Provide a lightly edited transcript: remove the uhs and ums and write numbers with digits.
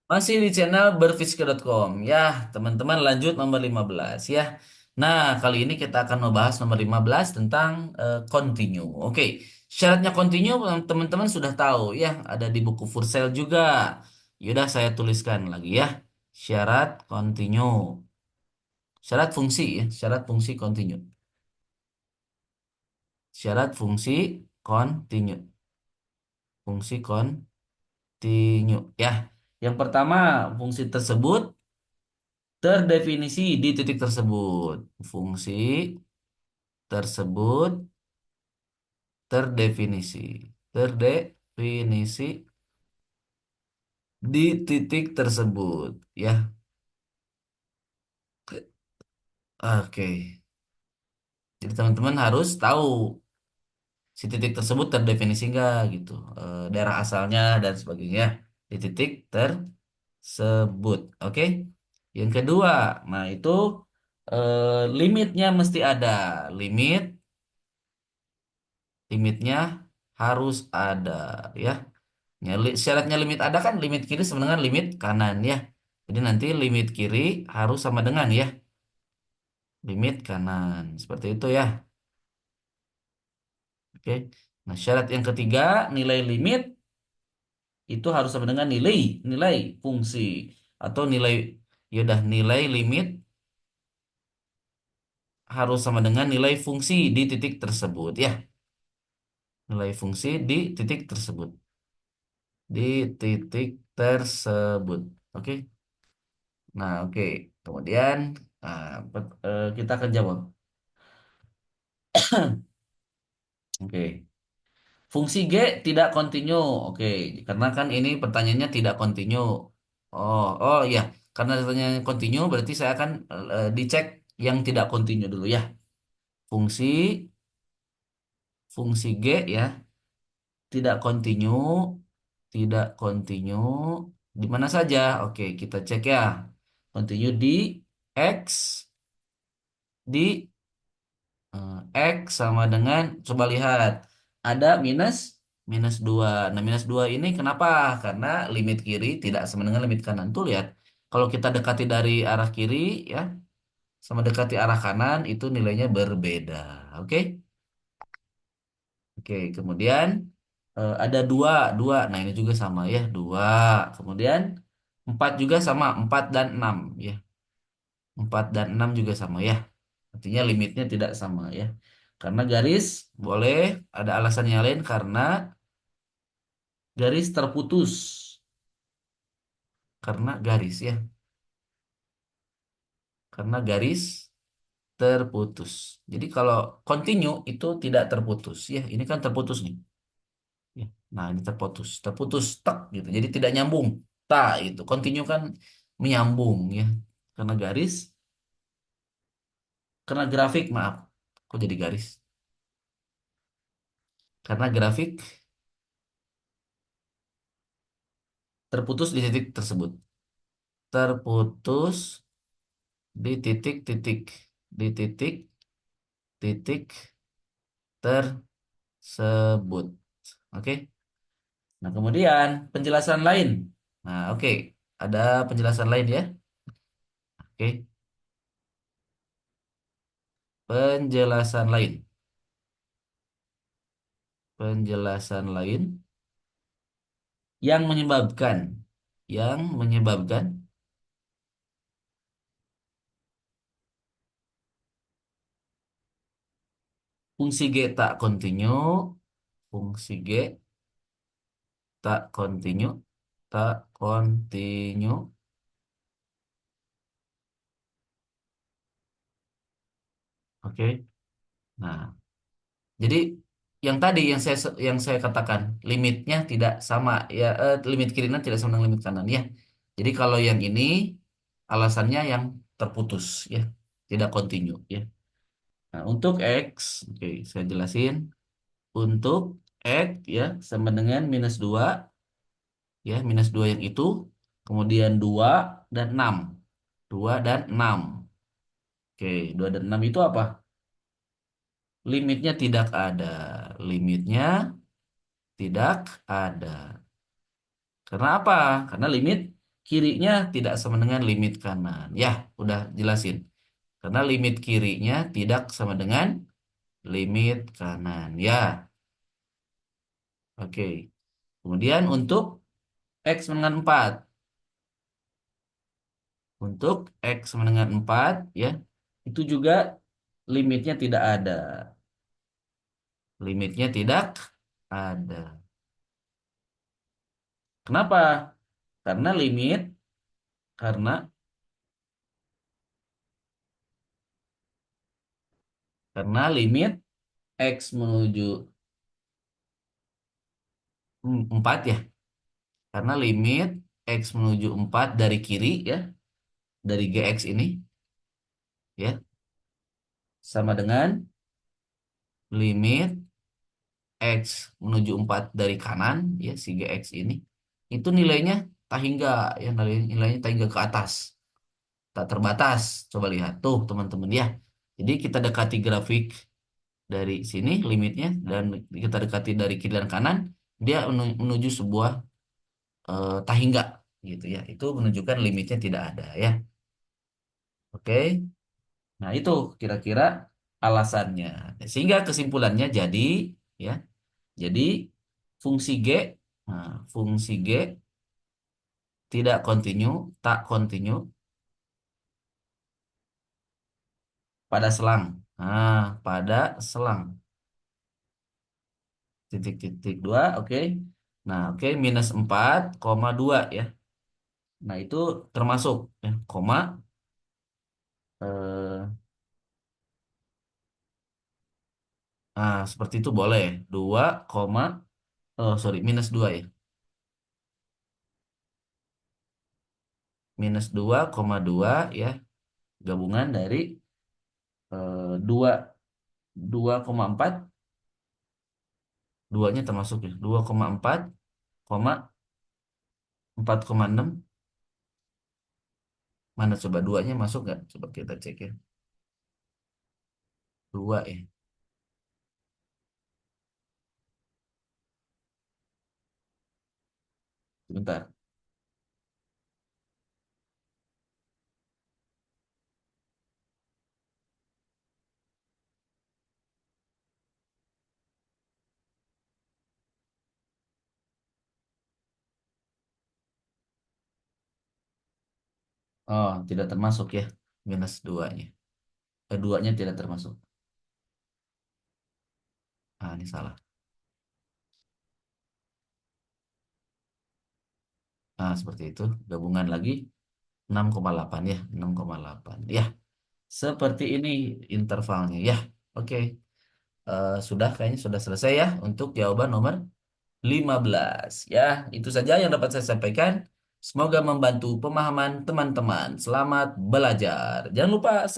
Masih di channel berfiska.com. Ya, teman-teman lanjut nomor 15 ya. Nah, kali ini kita akan membahas nomor 15 tentang continue. Oke, syaratnya continue teman-teman sudah tahu ya, ada di buku Fursel juga. Yaudah saya tuliskan lagi ya. Syarat continue. Syarat fungsi ya, syarat fungsi continue. Syarat fungsi continue. Fungsi continue ya. Yang pertama, fungsi tersebut terdefinisi di titik tersebut. Fungsi tersebut terdefinisi. Terdefinisi di titik tersebut. Ya, oke. Jadi teman-teman harus tahu si titik tersebut terdefinisi enggak gitu. Daerah asalnya dan sebagainya di titik tersebut. Oke. Yang kedua, nah itu limitnya mesti ada. Limit, limitnya harus ada ya. Ya, syaratnya limit ada kan limit kiri sama dengan limit kanan ya. Jadi nanti limit kiri harus sama dengan ya limit kanan. Seperti itu ya. Oke. Nah, syarat yang ketiga, nilai limit itu harus sama dengan nilai nilai fungsi atau nilai ya udah nilai limit harus sama dengan nilai fungsi di titik tersebut ya. Nilai fungsi di titik tersebut. Di titik tersebut. Oke. Nah, oke. Kemudian kita akan jawab. Oke. Fungsi G tidak kontinu. Oke, karena kan ini pertanyaannya tidak kontinu. Oh iya. Karena pertanyaannya kontinu berarti saya akan dicek yang tidak kontinu dulu ya. Fungsi fungsi G ya, tidak kontinu, tidak kontinu di mana saja? Oke, kita cek ya. Kontinu di X di X sama dengan, coba lihat, ada minus minus 2. Nah, minus 2 ini kenapa? Karena limit kiri tidak sama dengan limit kanan. Tuh lihat, kalau kita dekati dari arah kiri ya, sama dekati arah kanan, itu nilainya berbeda. Oke? Oke, kemudian ada dua, dua. Nah, ini juga sama ya, dua. Kemudian 4 juga sama, 4 dan 6 ya. 4 dan 6 juga sama ya. Artinya limitnya tidak sama ya. Karena garis boleh ada alasan yang lain karena garis terputus. Karena garis ya. Karena garis terputus. Jadi kalau continue itu tidak terputus ya. Ini kan terputus nih. Ya. Nah, ini terputus. Terputus tak gitu. Jadi tidak nyambung. Tak itu. Continue kan menyambung ya. Karena garis, karena grafik maaf. Kok jadi garis? Karena grafik terputus di titik tersebut. Terputus di titik-titik di titik-titik tersebut. Oke. Nah, kemudian penjelasan lain. Nah, oke. Ada penjelasan lain ya. Oke. Penjelasan lain. Penjelasan lain yang menyebabkan fungsi G tak kontinu, fungsi G tak kontinu, tak kontinu. Oke. Nah, jadi yang tadi yang saya katakan limitnya tidak sama ya, limit kirinya tidak sama dengan limit kanan ya. Jadi kalau yang ini alasannya yang terputus ya, tidak kontinu ya. Nah, untuk X, oke, saya jelasin. Untuk X ya sama dengan minus 2 ya, minus 2 yang itu, kemudian 2 dan 6. 2 dan 6. Oke, 2 dan 6 itu apa? Limitnya tidak ada. Limitnya tidak ada. Karena apa? Karena limit kirinya tidak sama dengan limit kanan. Ya, udah jelasin. Karena limit kirinya tidak sama dengan limit kanan. Ya, oke. Kemudian untuk X sama dengan 4. Untuk X sama dengan 4, ya, itu juga limitnya tidak ada. Limitnya tidak ada. Kenapa? Karena limit, karena limit X menuju 4 ya. Karena limit X menuju 4 dari kiri ya, dari GX ini ya, sama dengan limit X menuju 4 dari kanan ya, si GX ini. Itu nilainya tak hingga ya, nilainya tak hingga ke atas. Tak terbatas. Coba lihat tuh teman-teman ya. Jadi kita dekati grafik dari sini limitnya dan kita dekati dari kiri dan kanan, dia menuju sebuah tak hingga gitu ya. Itu menunjukkan limitnya tidak ada ya. Oke. Nah, itu kira-kira alasannya. Sehingga kesimpulannya jadi ya, jadi fungsi G, nah, fungsi G tidak kontinu, tak kontinu pada selang. Nah, pada selang titik-titik dua, oke. Nah, oke, minus 4,2 ya. Nah, itu termasuk ya, koma eh, seperti itu boleh. 2, oh sorry, minus 2 ya. Minus 2,2 ya, gabungan dari 2 2,4, duanya termasuk ya, 2,4, 4,6, mana coba duanya masuk nggak, coba kita cek ya. Dua ya, sebentar. Oh, tidak termasuk ya, minus duanya, duanya tidak termasuk. Ini salah. Seperti itu, gabungan lagi 6,8 ya, 6,8 ya, seperti ini intervalnya ya. Oke. Sudah, kayaknya sudah selesai ya untuk jawaban nomor 15 ya. Itu saja yang dapat saya sampaikan. Semoga membantu pemahaman teman-teman. Selamat belajar. Jangan lupa